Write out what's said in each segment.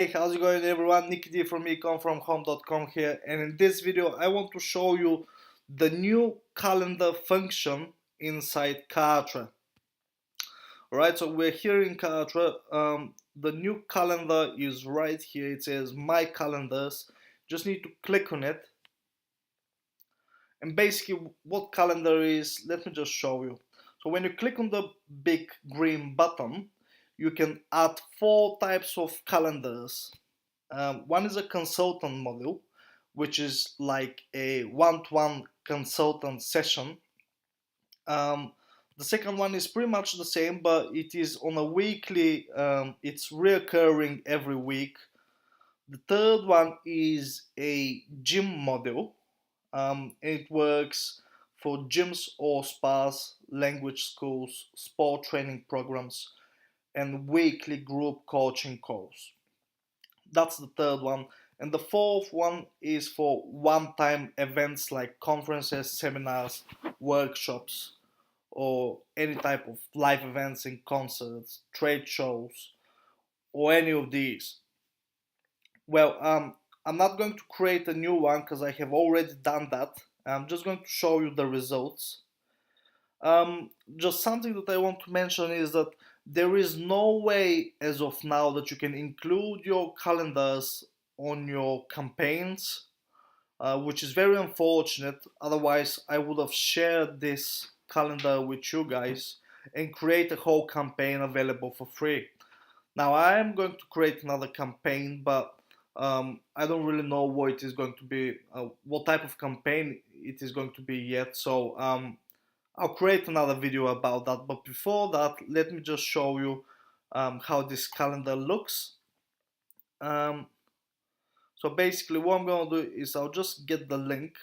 Hey, how's it going everyone? Nicky D from econfromhome.com here, and in this video I want to show you the new calendar function inside Kartra. Alright, so we're here in Kartra. The new calendar is right here. It says My Calendars. Just need to click on it. And basically what calendar is, let me just show you. So when you click on the big green button, you can add four types of calendars. One is a consultant module, which is like a one-to-one consultant session. The second one is pretty much the same, but it is on a weekly, it's reoccurring every week. The third one is a gym module. It works for gyms or spas, language schools, sport training programs, and weekly group coaching calls. That's the third one. And the fourth one is for one-time events like conferences, seminars, workshops, or any type of live events and concerts, trade shows, or any of these. Well, I'm not going to create a new one because I have already done that. I'm just going to show you the results. Just something that I want to mention is that there is no way as of now that you can include your calendars on your campaigns, which is very unfortunate. Otherwise, I would have shared this calendar with you guys and create a whole campaign available for free. Now, I am going to create another campaign, but I don't really know what it is going to be, what type of campaign it is going to be yet. So I'll create another video about that, but before that, let me just show you how this calendar looks. So basically what I'm going to do is I'll just get the link.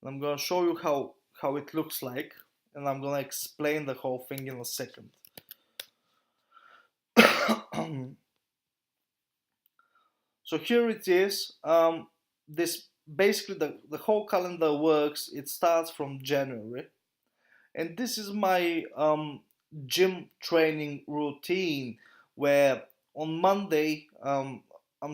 I'm going to show you how it looks like, and I'm going to explain the whole thing in a second. So here it is. This basically the whole calendar works. It starts from January. And this is my gym training routine where on Monday I'm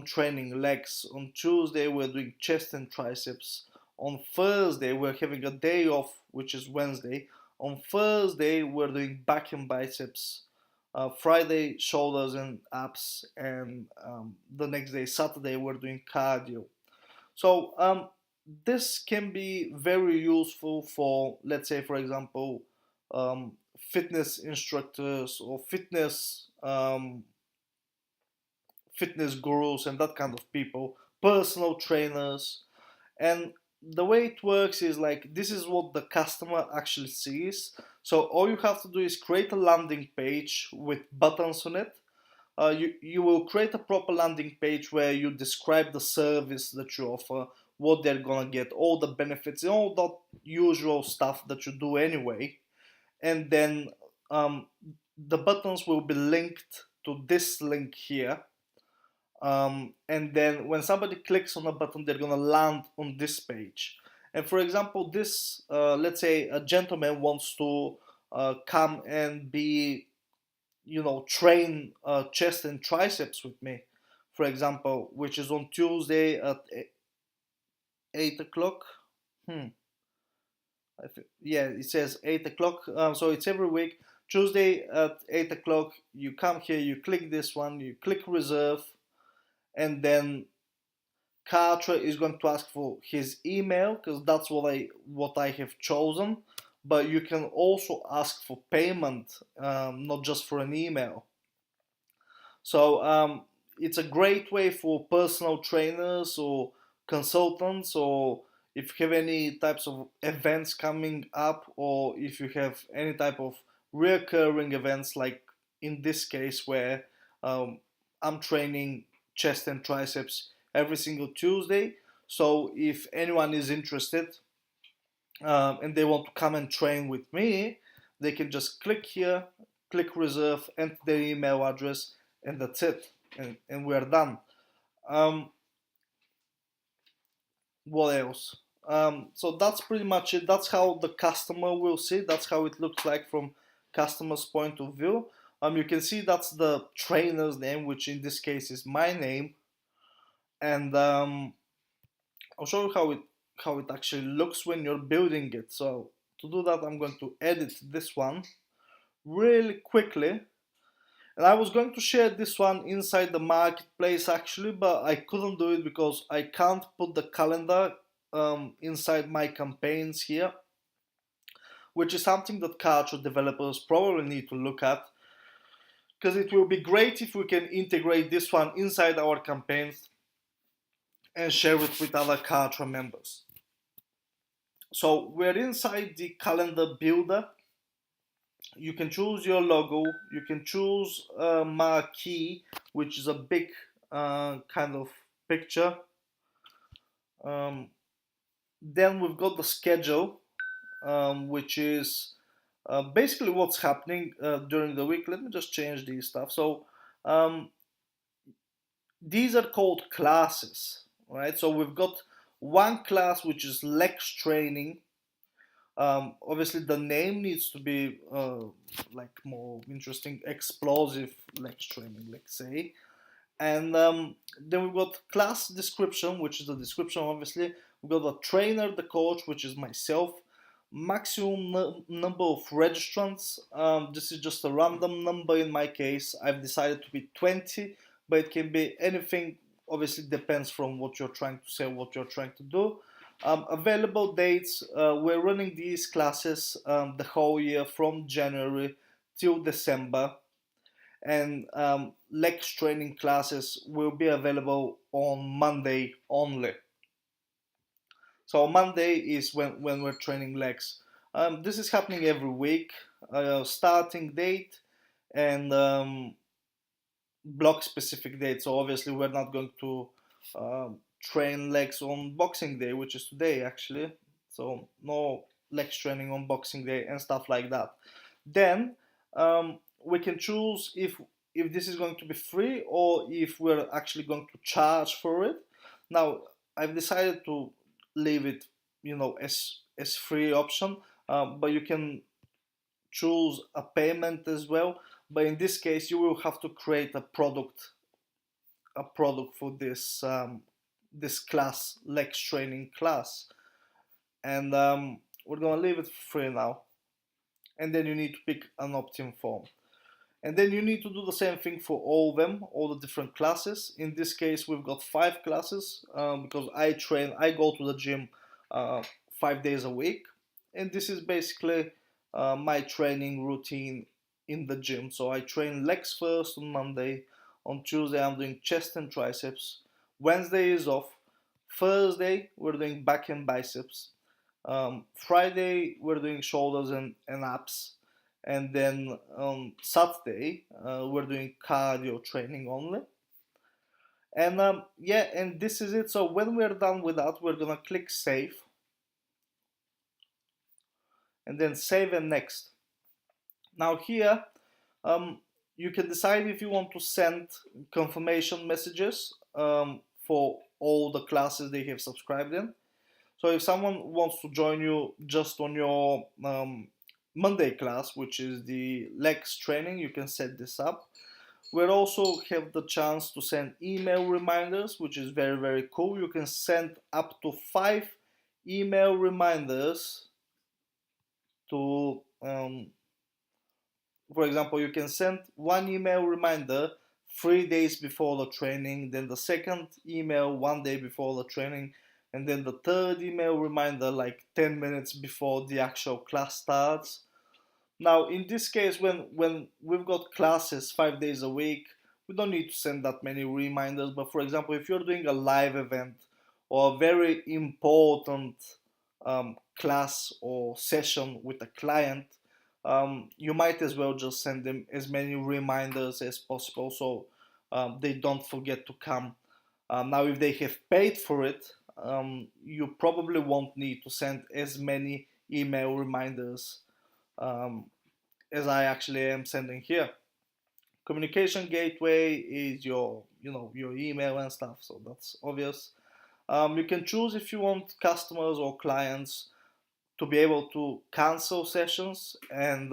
training legs, on Tuesday we're doing chest and triceps, on Thursday we're having a day off, which is Wednesday, on Thursday we're doing back and biceps, Friday shoulders and abs, and the next day, Saturday, we're doing cardio. So this can be very useful for, let's say, for example, fitness instructors or fitness gurus and that kind of people, personal trainers. And the way it works is like this is what the customer actually sees. So all you have to do is create a landing page with buttons on it. You will create a proper landing page where you describe the service that you offer, what they're gonna get, all the benefits, and all that usual stuff that you do anyway. And then the buttons will be linked to this link here. And then when somebody clicks on a button, they're gonna land on this page. And for example, this, let's say a gentleman wants to come and be, train chest and triceps with me, for example, which is on Tuesday at 8 o'clock. Yeah, it says 8 o'clock. So it's every week. Tuesday at 8 o'clock, you come here, you click this one, you click reserve, and then Kartra is going to ask for his email because that's what I have chosen. But you can also ask for payment, not just for an email. So it's a great way for personal trainers or consultants, or if you have any types of events coming up, or if you have any type of recurring events, like in this case where I'm training chest and triceps every single Tuesday. So if anyone is interested and they want to come and train with me, they can just click here, click reserve, enter their email address, and that's it, and we're done. What else? So that's pretty much it. That's how the customer will see. That's how it looks like from customer's point of view. You can see that's the trainer's name, which in this case is my name, and I'll show you how it actually looks when you're building it. So to do that, I'm going to edit this one really quickly. And I was going to share this one inside the marketplace actually, but I couldn't do it because I can't put the calendar inside my campaigns here, which is something that Kartra developers probably need to look at, because it will be great if we can integrate this one inside our campaigns and share it with other Kartra members. So we're inside the calendar builder. You can choose your logo, you can choose a marquee, which is a big kind of picture. Then we've got the schedule, which is basically what's happening during the week. Let me just change these stuff. So these are called classes, right? So we've got one class which is Lex training. Obviously the name needs to be like more interesting, explosive Lex training, let's say. And then we've got class description, which is the description. Obviously we've got the trainer, the coach, which is myself, maximum number of registrants. This is just a random number in my case. I've decided to be 20, but it can be anything. Obviously depends from what you're trying to say, what you're trying to do. Available dates, we're running these classes the whole year from January till December, and Lex training classes will be available on Monday only. So Monday is when we're training Lex. This is happening every week. Starting date and block specific date. So obviously we're not going to train Lex on Boxing Day, which is today actually. So no Lex training on Boxing Day and stuff like that. Then we can choose if this is going to be free or if we're actually going to charge for it. Now I've decided to leave it, as free option, but you can choose a payment as well. But in this case, you will have to create a product for this this class, Lex training class, and we're gonna leave it free now. And then you need to pick an opt-in form. And then you need to do the same thing for all of them, all the different classes. In this case, we've got 5 classes because I go to the gym 5 days a week. And this is basically my training routine in the gym. So I train legs first on Monday. On Tuesday, I'm doing chest and triceps. Wednesday is off. Thursday, we're doing back and biceps. Friday, we're doing shoulders and abs. And then on Saturday, we're doing cardio training only. And yeah, and this is it. So when we're done with that, we're gonna click save. And then save and next. Now here, you can decide if you want to send confirmation messages for all the classes they have subscribed in. So if someone wants to join you just on your Monday class, which is the legs training, you can set this up. We'll also have the chance to send email reminders, which is very, very cool. You can send up to 5 email reminders to, for example, you can send 1 email reminder 3 days before the training, then the second email 1 day before the training, and then the third email reminder like 10 minutes before the actual class starts. Now in this case, when we've got classes 5 days a week, we don't need to send that many reminders. But for example, if you're doing a live event or a very important class or session with a client, you might as well just send them as many reminders as possible so they don't forget to come. Now if they have paid for it, you probably won't need to send as many email reminders as I actually am sending here. Communication gateway is your email and stuff, so that's obvious. You can choose if you want customers or clients to be able to cancel sessions and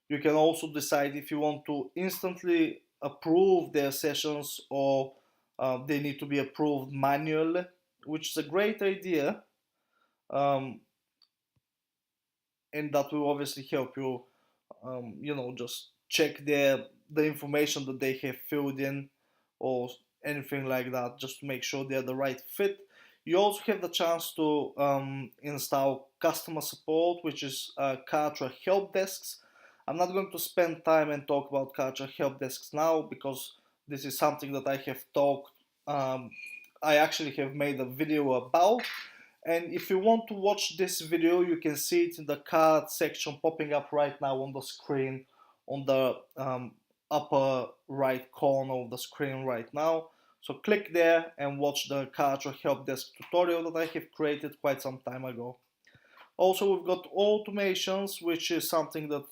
You can also decide if you want to instantly approve their sessions or they need to be approved manually, which is a great idea. Um, and that will obviously help you, just check the information that they have filled in or anything like that, just to make sure they're the right fit. You also have the chance to install customer support, which is Kartra help desks. I'm not going to spend time and talk about Kartra help desks now because this is something that I have talked. I actually have made a video about, and if you want to watch this video, you can see it in the card section popping up right now on the screen, on the upper right corner of the screen right now. So click there and watch the Kartra help desk tutorial that I have created quite some time ago. Also, we've got automations, which is something that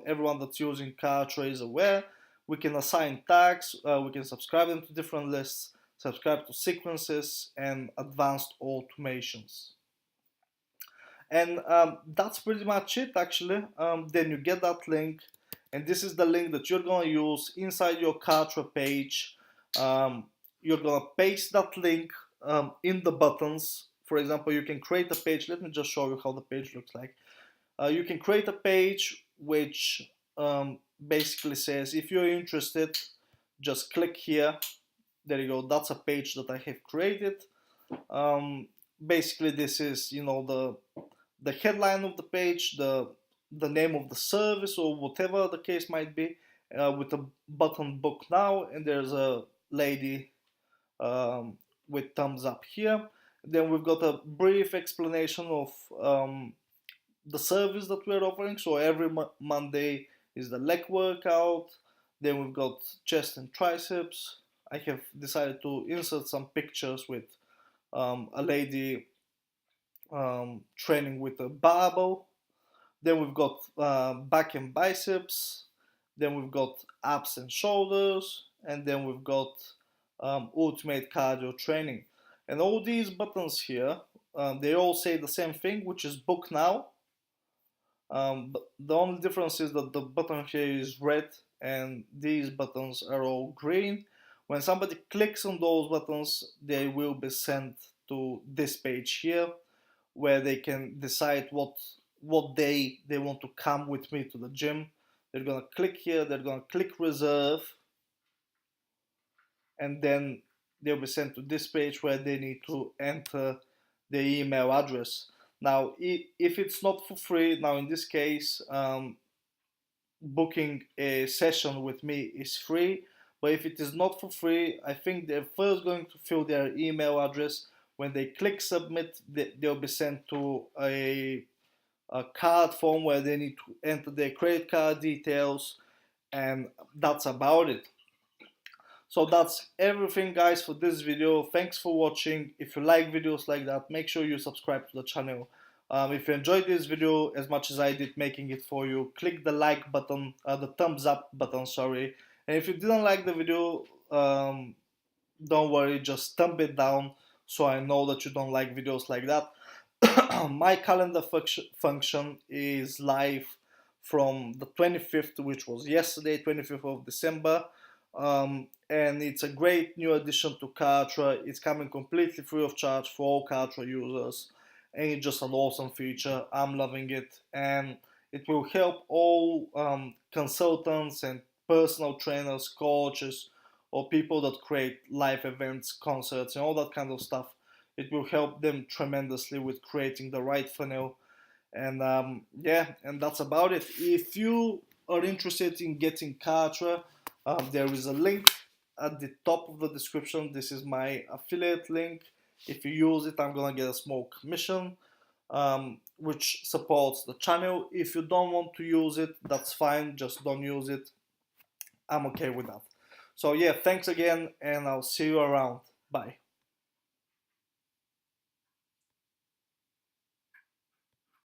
everyone that's using Kartra is aware. We can assign tags, we can subscribe them to different lists, subscribe to sequences, and advanced automations. And that's pretty much it, actually. Then you get that link, and this is the link that you're going to use inside your Kartra page. You're going to paste that link in the buttons. For example, you can create a page. Let me just show you how the page looks like. You can create a page which basically says, if you're interested, just click here. There you go. That's a page that I have created. Basically, this is, the headline of the page, the name of the service, or whatever the case might be, with a button book now, and there's a lady with thumbs up here. Then we've got a brief explanation of the service that we're offering. So every Monday is the leg workout. Then we've got chest and triceps. I have decided to insert some pictures with a lady training with a barbell. Then we've got back and biceps. Then we've got abs and shoulders. And then we've got ultimate cardio training. And all these buttons here, they all say the same thing, which is book now. But the only difference is that the button here is red and these buttons are all green. When somebody clicks on those buttons, they will be sent to this page here, where they can decide what day they want to come with me to the gym. They're gonna click here, they're gonna click reserve, and then they'll be sent to this page where they need to enter their email address. Now, if it's not for free, now in this case, booking a session with me is free. But if it is not for free, I think they're first going to fill their email address. When they click submit, they'll be sent to a card form where they need to enter their credit card details, and that's about it. So that's everything, guys, for this video. Thanks for watching. If you like videos like that, make sure you subscribe to the channel. If you enjoyed this video as much as I did making it for you, click the like button, the thumbs up button, sorry. And if you didn't like the video, don't worry, just thumb it down so I know that you don't like videos like that. My calendar function is live from the 25th, which was yesterday, 25th of December. And it's a great new addition to Kartra. It's coming completely free of charge for all Kartra users, and it's just an awesome feature. I'm loving it, and it will help all consultants and personal trainers, coaches, or people that create live events, concerts, and all that kind of stuff. It will help them tremendously with creating the right funnel. And yeah, and that's about it. If you are interested in getting Kartra, there is a link at the top of the description. This is my affiliate link. If you use it, I'm gonna get a small commission, which supports the channel. If you don't want to use it, that's fine, just don't use it. I'm okay with that. So yeah, thanks again, and I'll see you around. Bye.